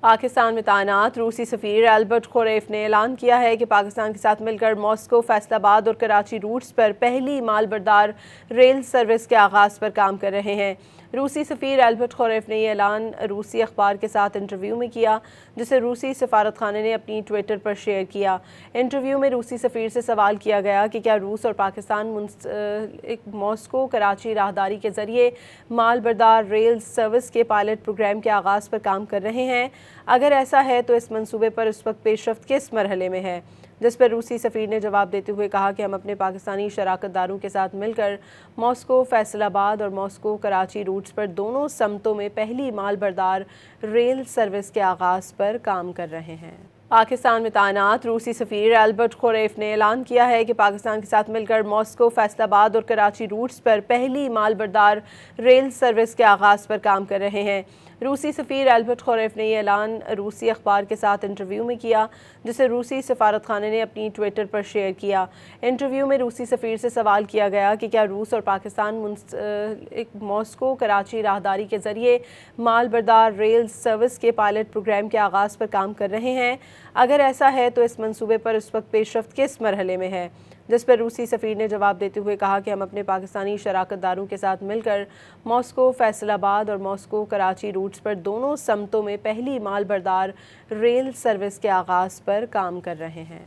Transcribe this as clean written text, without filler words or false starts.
پاکستان میں تعینات روسی سفیر البرٹ خوریف نے اعلان کیا ہے کہ پاکستان کے ساتھ مل کر ماسکو، فیصل آباد اور کراچی روٹس پر پہلی مال بردار ریل سروس کے آغاز پر کام کر رہے ہیں۔ روسی سفیر البرٹ خوریف نے یہ اعلان روسی اخبار کے ساتھ انٹرویو میں کیا، جسے روسی سفارت خانے نے اپنی ٹویٹر پر شیئر کیا۔ انٹرویو میں روسی سفیر سے سوال کیا گیا کہ کیا روس اور پاکستان ماسکو کراچی راہداری کے ذریعے مال بردار ریل سروس کے پائلٹ پروگرام کے آغاز پر کام کر رہے ہیں۔ اگر ایسا ہے تو اس منصوبے پر اس وقت پیش رفت کس مرحلے میں ہے؟ جس پر روسی سفیر نے جواب دیتے ہوئے کہا کہ ہم اپنے پاکستانی شراکت داروں کے ساتھ مل کر ماسکو، فیصل آباد اور ماسکو کراچی روٹس پر دونوں سمتوں میں پہلی مال بردار ریل سروس کے آغاز پر کام کر رہے ہیں۔ پاکستان میں تعینات روسی سفیر البرٹ خوریف نے اعلان کیا ہے کہ پاکستان کے ساتھ مل کر ماسکو، فیصل آباد اور کراچی روٹس پر پہلی مال بردار ریل سروس کے آغاز پر کام کر رہے ہیں۔ روسی سفیر البرٹ خوریف نے یہ اعلان روسی اخبار کے ساتھ انٹرویو میں کیا، جسے روسی سفارت خانے نے اپنی ٹویٹر پر شیئر کیا۔ انٹرویو میں روسی سفیر سے سوال کیا گیا کہ کیا روس اور پاکستان ماسکو کراچی راہداری کے ذریعے مال بردار ریل سروس کے پائلٹ پروگرام کے آغاز پر کام کر رہے ہیں۔ اگر ایسا ہے تو اس منصوبے پر اس وقت پیش رفت کس مرحلے میں ہے؟ جس پر روسی سفیر نے جواب دیتے ہوئے کہا کہ ہم اپنے پاکستانی شراکت داروں کے ساتھ مل کر ماسکو، فیصل آباد اور ماسکو کراچی روٹس پر دونوں سمتوں میں پہلی مال بردار ریل سروس کے آغاز پر کام کر رہے ہیں۔